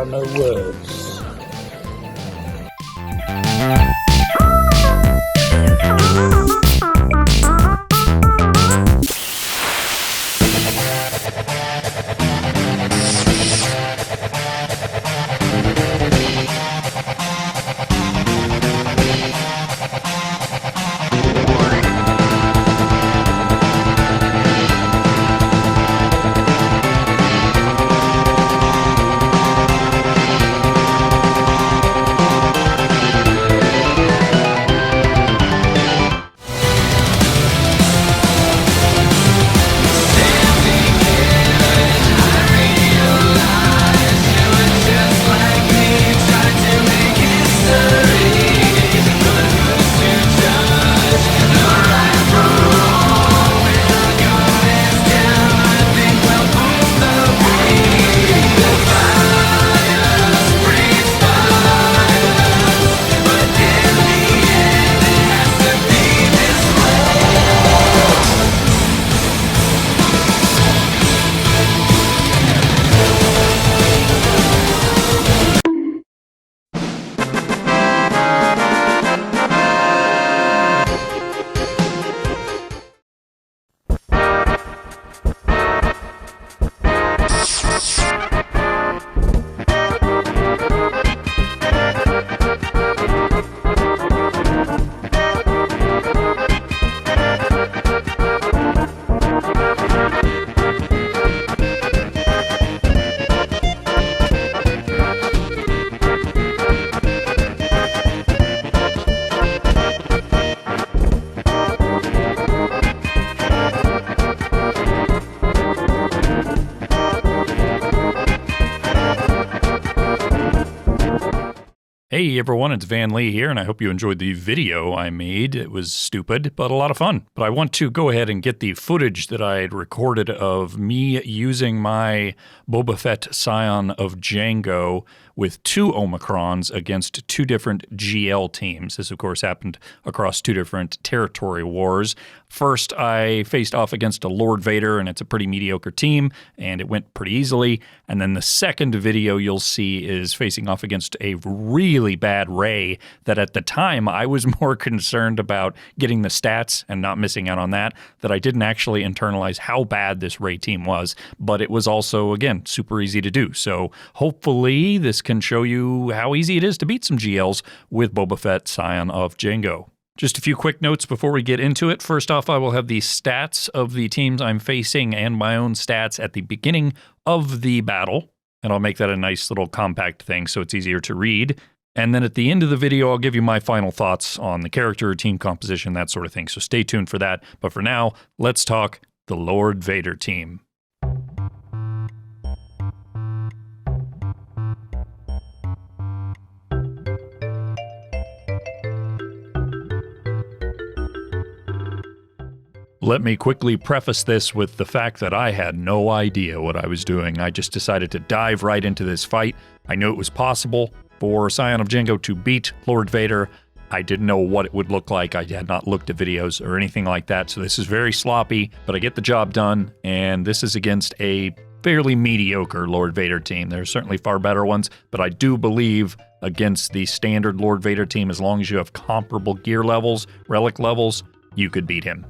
are no words. Hey everyone, it's Van Lee here, and I hope you enjoyed the video I made. It was stupid, but a lot of fun. But I want to go ahead and get the footage that I had recorded of me using my Boba Fett Scion of Jango with 2 Omicrons against 2 different GL teams. This, of course, happened across 2 different territory wars. First, I faced off against a Lord Vader, and it's a pretty mediocre team, and it went pretty easily. And then the second video you'll see is facing off against a really bad Rey that at the time I was more concerned about getting the stats and not missing out on that I didn't actually internalize how bad this Rey team was. But it was also, again, super easy to do. So hopefully this can show you how easy it is to beat some GLs with Boba Fett Scion of Jango. Just a few quick notes before we get into it. First off, I will have the stats of the teams I'm facing and my own stats at the beginning of the battle, and I'll make that a nice little compact thing so it's easier to read. And then at the end of the video, I'll give you my final thoughts on the character, team composition, that sort of thing. So stay tuned for that. But for now, let's talk the Lord Vader team. Let me quickly preface this with the fact that I had no idea what I was doing. I just decided to dive right into this fight. I knew it was possible for Scion of Jango to beat Lord Vader. I didn't know what it would look like. I had not looked at videos or anything like that, so this is very sloppy, but I get the job done, and this is against a fairly mediocre Lord Vader team. There are certainly far better ones, but I do believe against the standard Lord Vader team, as long as you have comparable gear levels, relic levels, you could beat him.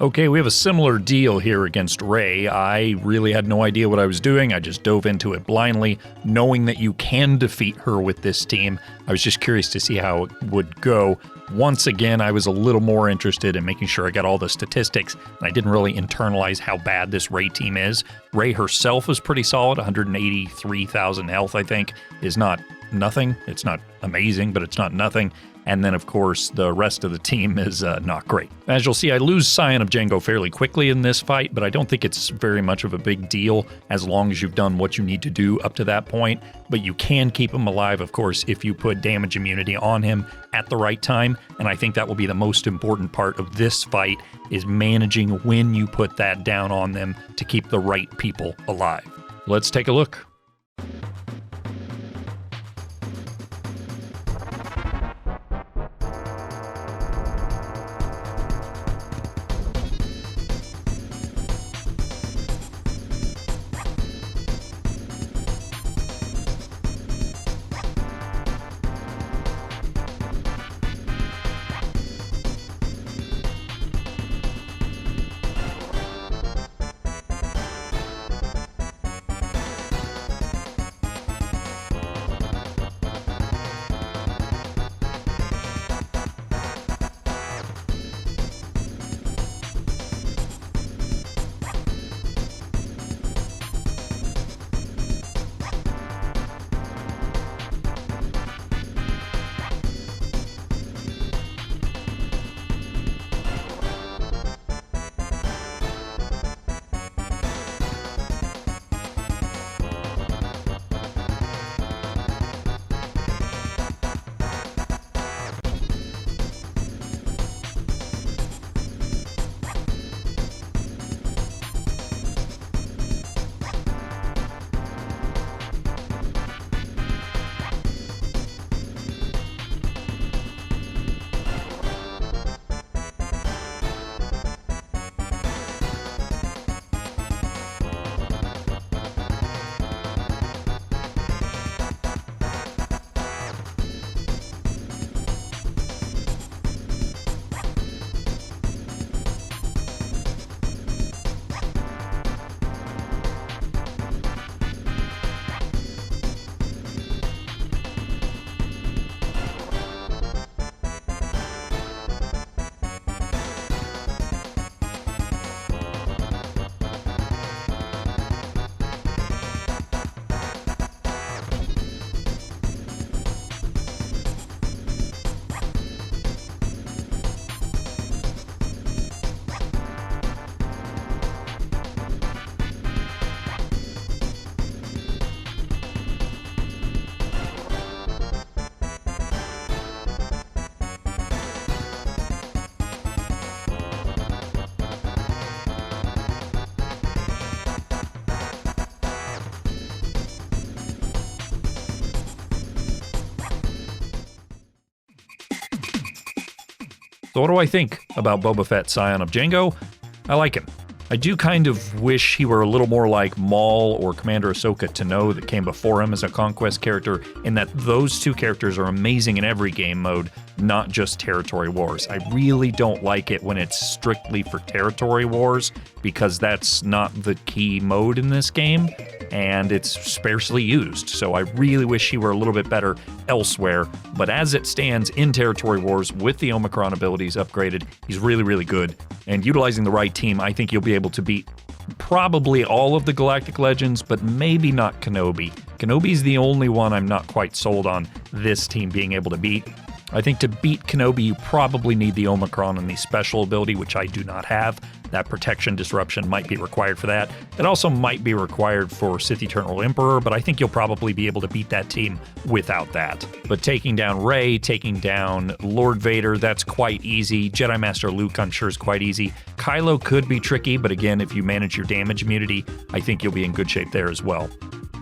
Okay, we have a similar deal here against Rey. I really had no idea what I was doing. I just dove into it blindly, knowing that you can defeat her with this team. I was just curious to see how it would go. Once again, I was a little more interested in making sure I got all the statistics, and I didn't really internalize how bad this Rey team is. Rey herself is pretty solid. 183,000 health, I think, is not nothing. It's not amazing, but it's not nothing. And then, of course, the rest of the team is not great. As you'll see, I lose Scion of Jango fairly quickly in this fight, but I don't think it's very much of a big deal as long as you've done what you need to do up to that point. But you can keep him alive, of course, if you put damage immunity on him at the right time. And I think that will be the most important part of this fight, is managing when you put that down on them to keep the right people alive. Let's take a look. So what do I think about Boba Fett, Scion of Jango? I like him. I do kind of wish he were a little more like Maul or Commander Ahsoka Tano that came before him as a Conquest character, in that those two characters are amazing in every game mode, not just Territory Wars. I really don't like it when it's strictly for Territory Wars, because that's not the key mode in this game, and it's sparsely used. So I really wish he were a little bit better elsewhere, but as it stands in Territory Wars with the Omicron abilities upgraded, he's really, really good. And utilizing the right team, I think you'll be able to beat probably all of the Galactic Legends, but maybe not Kenobi. Kenobi's the only one I'm not quite sold on this team being able to beat. I think to beat Kenobi, you probably need the Omicron and the special ability, which I do not have. That protection disruption might be required for that. It also might be required for Sith Eternal Emperor, but I think you'll probably be able to beat that team without that. But taking down Rey, taking down Lord Vader, that's quite easy. Jedi Master Luke, I'm sure, is quite easy. Kylo could be tricky, but again, if you manage your damage immunity, I think you'll be in good shape there as well.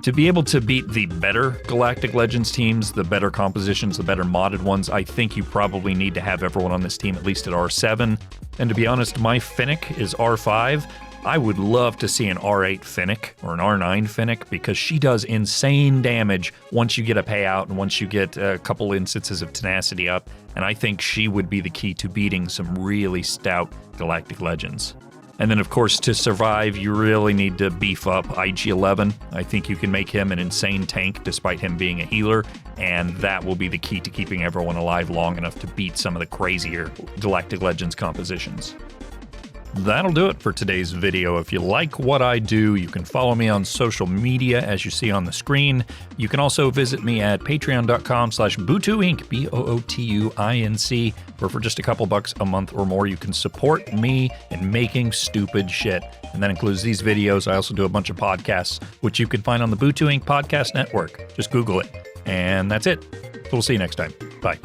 To be able to beat the better Galactic Legends teams, the better compositions, the better modded ones, I think you probably need to have everyone on this team at least at R7. And to be honest, my Fennec is R5. I would love to see an R8 Finnick or an R9 Finnick because she does insane damage once you get a payout and once you get a couple instances of tenacity up, and I think she would be the key to beating some really stout Galactic Legends. And then, of course, to survive, you really need to beef up IG-11. I think you can make him an insane tank despite him being a healer, and that will be the key to keeping everyone alive long enough to beat some of the crazier Galactic Legends compositions. That'll do it for today's video. If you like what I do, you can follow me on social media as you see on the screen. You can also visit me at patreon.com/bootuinc, BOOTUINC, where for just a couple bucks a month or more, you can support me in making stupid shit. And that includes these videos. I also do a bunch of podcasts, which you can find on the Bootu Inc. podcast network. Just Google it. And that's it. We'll see you next time. Bye.